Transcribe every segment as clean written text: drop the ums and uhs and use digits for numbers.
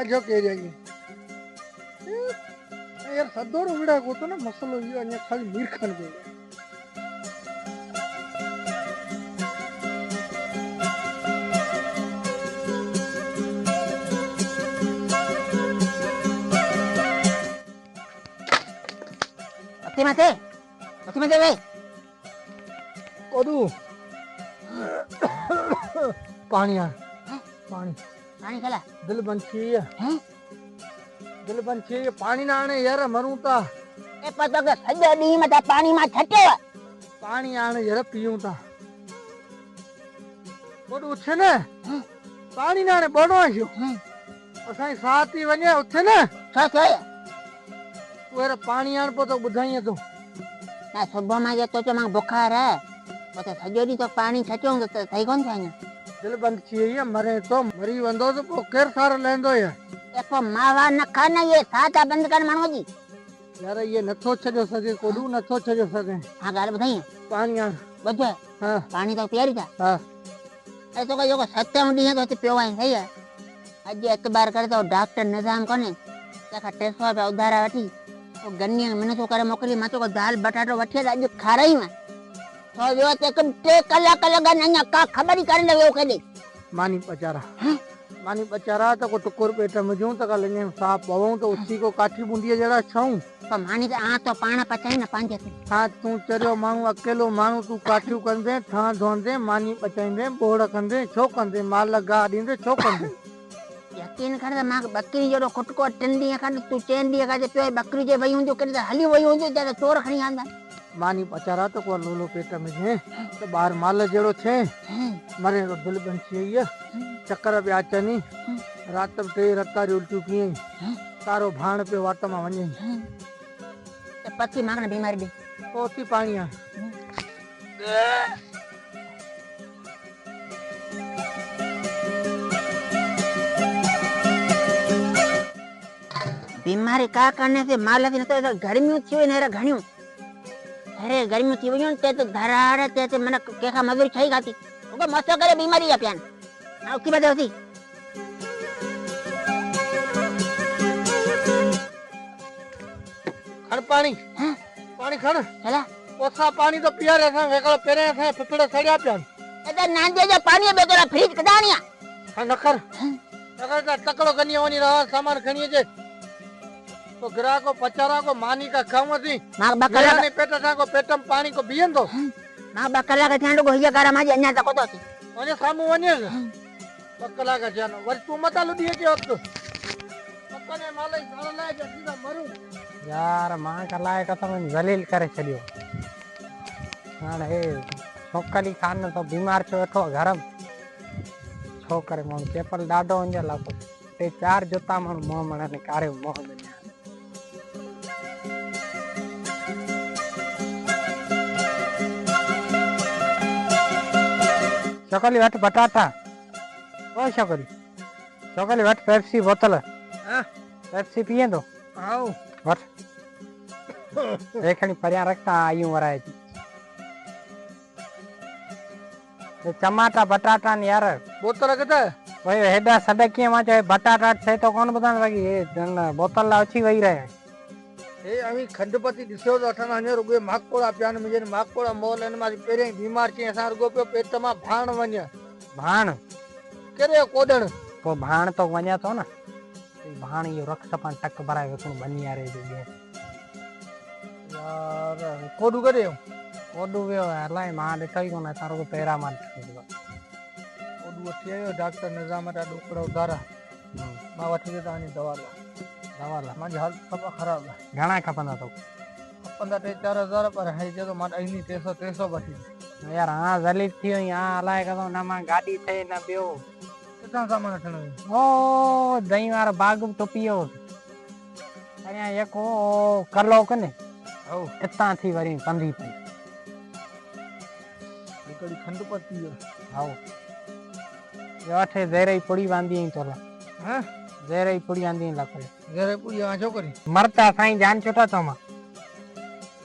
जो कह जाएंगे यार सदोड़ उड़ा को तो ना मसलो ये अन्य खाली मीर खान को अति मते वे कोदू पानी आ पानी पानी खला दिल बंची है दिल बंची पानी ना आने यार मरूं ता ए पतो के सजो दी मता पानी मा छटे पानी आने यार पीऊं ता कोदू उठे ने पानी ना आने बड़ो आयो असाई साथ ही वने उठे ने छो छो यार पानी आन पो तो बुधाई तो ना सुबह मा जे तो मा बुखार है पतो सजो दी तो पानी छचो तो सही कोन थाया दिल बंद चाहिए मरे तो मरी वंदो तो पो केर सार लेंदो है एको मावा न खाना ये साथा बंद कर मानो जी यार ये नथो छजो सके कोडू नथो छजो सके हां गाल बताई पानी आ बजे हां पानी तो प्यारी था हां ऐसो का यो सत्यम दी है तो पियो है सही है आज एतबार करे तो डॉक्टर निजाम कोने तका 300 रुपया उधारा वठी तो गन्नी मने तो करे मोकली मातो को दाल बटाटो वठी आज खाराई में तो यो ते कम ते कलाक लगा न का खबर ही करने वो कदे मानी बचारा तो को टुकुर पेट में जूं तक लेने साफ बवूं तो उसी को काठी बूंदी जड़ा छाऊं तो मानी तो आ तो पाना पचाई ना पांजे हां तू चरियो मानू अकेलो मानू तू काठियो कंदे ठा धोंदे मानी पचाइंदे बोड़ कंदे छो कंदे माल लगा दींदे छो कंदे यकीन कर मां बकरी जड़ो खुटको टिंडी का तू चेंडी का जे पे बकरी जे वई हुंजो के हली वई हुंजो जे चोर खणी आंदा मानी पचारा तो को लोलो पेट में है तो बाहर माल जड़ो छे मरे तो दिल बन छिए चक्कर पे आचनी रात पे रत्ता उल्टी पिए तारो भाण पे वाट में वने ते पति मांगने बीमारी दी पोती पानी आ बीमारी का करने से माल थी न तो गर्मी थी ने रे घणियो अरे गर्मी थी वयो ते तो धराड़ ते मन केखा मजूरी छई गाती ओके मस्त करे बीमारी या प्यान आ की बात होती खड़ पानी हां पानी खड़ चला ओसा पानी तो पिया रे था वेकल पेरे थे पिपड़े सड़िया प्यान ए नांदे जो पानी बेतरा फ्रिज कदानिया हां नखर का तकड़ो कनी वनी रहा सामान खणी जे तो ग्राहक को पचारा को मानी का खाऊ थी मां बकला ने पेट था को पेटम पानी को बियन दो मां बकला का ध्यान को हिया करा माजे अन्या तको तो वने सामू वने बकला का ध्यान वर तू मत लुडी के वक्त पकने माले सारा ले जा सीधा मरू यार मां का लाए का तो जलील करे छलियो हां हे छोकली खान तो बीमार छो एठो गरम छोकरे मन चेपल डाडो अंजा लाको ते 4 जोता मन मोह मने ने कारे मोह में चकली वट बटाटा ओ चकली वट पेप्सी बोतल हां पेप्सी पिए तो आओ वट देखणी परिया रखता आयु वराय ये टमाटा बटाटा ने यार बोतल कते ओए हेडा सडकिया मा चाहे बटाटा छे तो कोन बदान लगी ये बोतल ला अच्छी वही रहे ए अमी खंडपति दिसो तो अठन हने रुगे माकोड़ा प्यान में माकोड़ा मोल ने मारी पेरे बीमार छी असा रुगो पे पेट मा भाण वने भाण करे कोडण तो भाण तो वन्या तो ना भाण यो रख सपन टक भराय वेको बनिया रे जे यार कोडू करे कोडू वे हलाई मा दे कई कोना तारो को पेरा मा कोडू अठे डॉक्टर निजाम दा डोकड़ा उधारा मा वठी दे तानी दवा ला मारी हालत सब खराब है घणा खपंदा तो खपंदा 3-4 पर है जे तो मा अइनी 300 वठी यार हां जलील थी हां हलाए का ना मा गाड़ी थे ना बियो कितना सामान ठनो ओ दही वार बाग टोपियो अया एको करलो कने ओ इतना थी वरी पंदी पे एकड़ी खंडपति आओ यो अठे जेरे पुड़ी बांधी तोला हां जेरे पुड़ी आंदी लाको जेरे पुड़ी आजो करी मरता साईं जान छोटा तो मा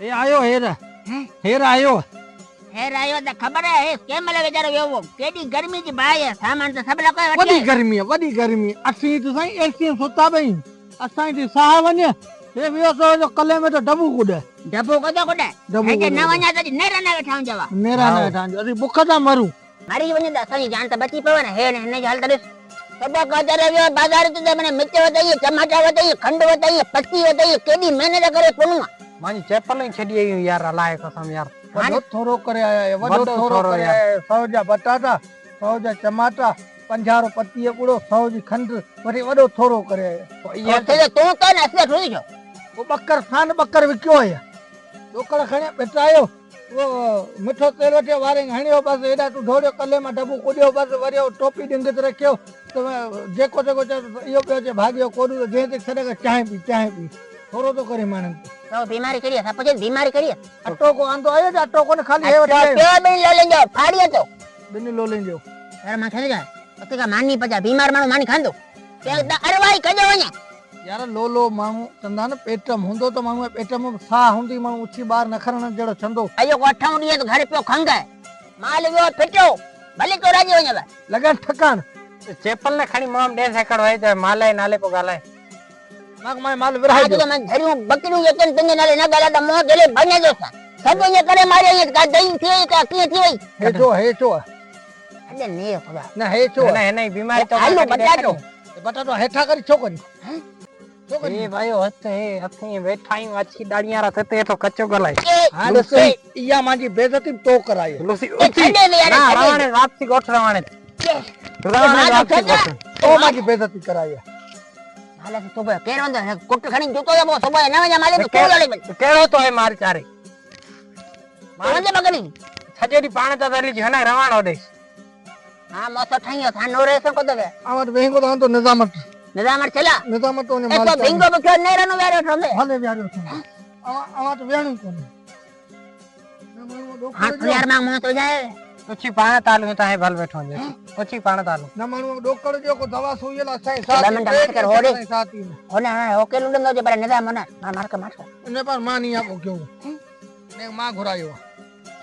ए आयो हेर आयो हेर आयो त खबर है केम मले बेचारो वेवो केडी गर्मी जी भाई है सामान तो सब लोग वॾी गर्मी असीं त साईं एसी सुता पई असां जी साह वञे हे वियो सो जो कले में तो डबू कुॾे डबो कदो कोडे डबू हे जे कुॾे। न वञा त नेरा न वेठा जवा नेरा न वेठा असीं बुख था मरूं मारी वञे त असां जी जान त बची पवे न हे ने हाल त सब कहते रहियो बाजार ते मने मिर्च वधाई टमाटा वधाई खंड वधाई पत्ती वधाई केडी मेहनत करे कोनु मानी चेपल ही छॾी आई यार अलाए कसम यार वॾो थोरो करे आया आहियो, वॾो थोरो करे आया आहियो। 100 जा बटाटा 100 जा टमाटा 50 पत्ती कुड़ो 100 जी खंड वरी वॾो थोरो करे आया ये ते तू तो न असले थोड़ी जो वो बकर खान बकर विकियो है डोकड़ खणे बेटायो वो मिठो तेल वठे वारे हणियो बस एडा तू ढोड़ियो कले में डबू कुडियो बस वरी टोपी डिंग ते रखियो तो जेको जेको इहो पियो चे भागियो कोडू जे ते सडे चाय पी थोरो तो करे मानन तो बीमारी करी है सब बीमारी करी है अटो को आंदो आयो अटो को खाली हे वठे पे बिन लो लेंजो फाड़ी तो बिन लो लेंजो यार मा छने जा अते का मानी पजा बीमार मानु मानी खांदो ते अरे भाई कजो वने यार लोलो माण्हू चंदा न पेटम हूंदो तो माण्हू पेटम साह हूंदी माण्हू उछी बाहर न खरण जड़ो चंदो अयो को अठा उडी तो घर पे खंग है माल वो फिटो भले तो राजी वने लगन ठकान चेपल ने खणी मोम डे सेकड़ होय त माले नाले को गालाय माग माय माल विराय आज तो मैं धरियो बकरी ये तन तने नाले ना गाला त मो गले बने जो सब ये करे मारे ये का दई थी का की थी वई हे छो अरे ने खुदा ना हे छो ना नहीं बीमारी तो आलू बटाटो बटाटो हेठा करी छो करी ए भाई हथे हथे बैठाई अच्छी डाड़ियां रा थते तो कच्चो गलाय हां लुसी इया मांजी बेइज्जती तो कराई लुसी छडे दे यार ना रावण वापसी गोठ रवाने रावण वापसी गोठ तो मांजी बेइज्जती कराई हाले तो बे केर वंदो कोट खणी जोतो या बो सबो ना वजा माले तो को गाले केड़ो तो है मार चारे मारे बकरी छजेडी पाण त दली जी हना रवाण ओडे हां मो तो ठइयो था नोरे से को दे आवर वेंगो तो निजामत चला निजामत तो ने ए माल तो बिंगो बखो नेरा नो वेरो ठोंदे भले व्यारो थो आवा तो वेणु कोने हां तो यार मां मो तो जाए उची पाण तालू ता है भल बैठो जे उची पाण तालू न माण्हू डॉक्टर जो को दवा सुईला साईं ॾह मिंट मत कर होड़े साथी होना ओके लुंडो जे पर निजाम होना मार के ने पर मानी आपो क्यों ने मां घुरायो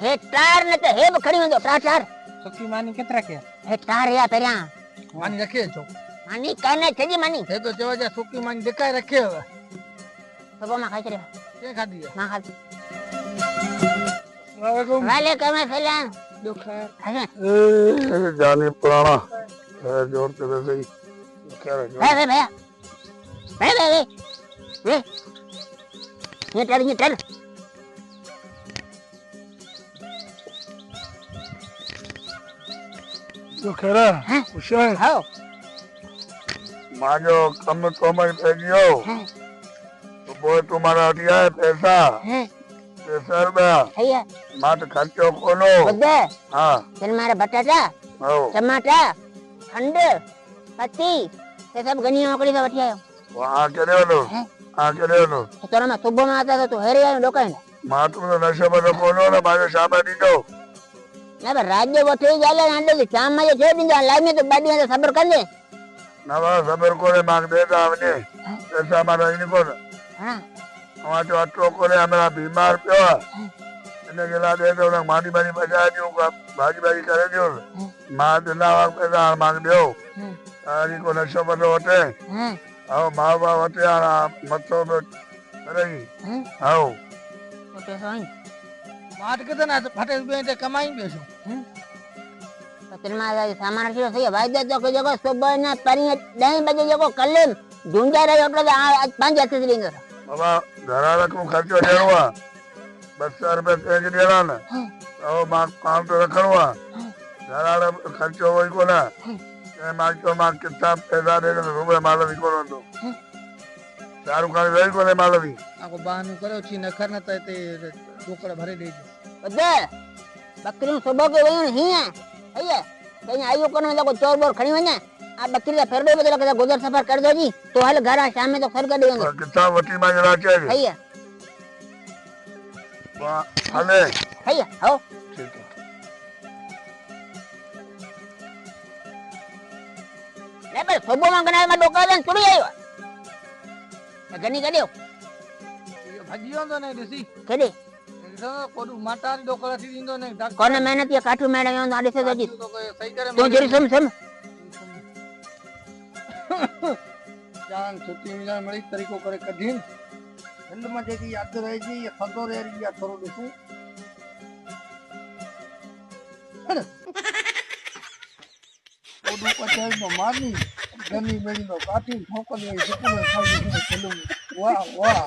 हे टार न ते हे खड़ी वंदो टार सुकी मानी केतरा के हे टार या पेरिया मानी रखे छो मानी काने छजी मानी हे तो चवा जा सुकी मानी दिखाए रखे हो सबो मा खाई करे के खादी है मा खाती वालेकुम वाले कमे सलाम दुखर जाने पुराना है जोर के वैसे ही क्या है भैया वे ये टर तो खैरा हुसैन हां माजो कम तो मैं भेजियो तो वो तुम्हारा दिया है पैसा रुपया भैया मात खर्चो कोनो बदे हां चल मारे बटाटा आओ टमाटा खंड पत्ती ये सब गनी नौकरी से बैठी आयो वहां के लो हां के लो तो तोरा में सुबह में आता था तो हेरे आयो लोकाई ना मात में नशा में कोनो ना माजो शाम दी दो ना पर राज्य बैठे जाले ना शाम में जो दिन जा लाइन में तो बाडी में सबर कर ले नवा सबर को मांग देता हमने पैसा मारा इन को हां वहां जो अटो को हमारा बीमार पियो इने के ला दे दो ना मानी मानी बजा दियो भाजी करे दियो मां दिला पैसा मांग दियो आरी को नशो बनो होते हां आओ मां बाप होते आ मतो में करेगी आओ तो पैसा आई माट के ना फटे पे ते कमाई बेसो तो तिरमा सामान रखियो सही भाई दे तो जगह सुबह ना परी 10 बजे जको कले ढूंढा रहे એટલે आज 5 हाथ से लेंगे बाबा घराला को खर्चो देवा 200 रुपए तेज देना ना आओ मां काम तो रखवा घराला खर्चो होई को ना ए मां तो मां किताब पैसा दे दो रुपए माल भी को दो चारू का वेई को माल भी आको बानु करो छी न खरना ते डोकड़ भरे दे बदे बकरी सुबह के वही नहीं है भैया कहीं आयो कोन में को चोर बोर खणी वने आ बकरी का फेरडो बदला के गुजर सफर कर दो जी तो हल घर आ शाम में तो खर कर देंगे किताब वटी में जरा चाहिए भैया वाह हले भैया आओ ठीक है ले पर सुबह में गना में डोका दन चुड़ी आयो गनी कडियो भजियो तो नहीं दिसी केडी દીધો કોડું માટાની ડોકળાથી દીધો ને ડાક્ટર કોને મહેનત એ કાઠું મેળવ્યો આડી છે જજી તો કોઈ સહી કરે તું જરી સમ જાન છૂટી મિલા મળી તરીકો કરે કઢીન ઠંડમાં જેથી યાદ રહે છે એ થતો રહે યા થોડું દેખું કોડું પચાવી નો મારની ગની મેળી નો કાઠી ઠોકર એ સુકુને ખાઈ દીધું વાહ વાહ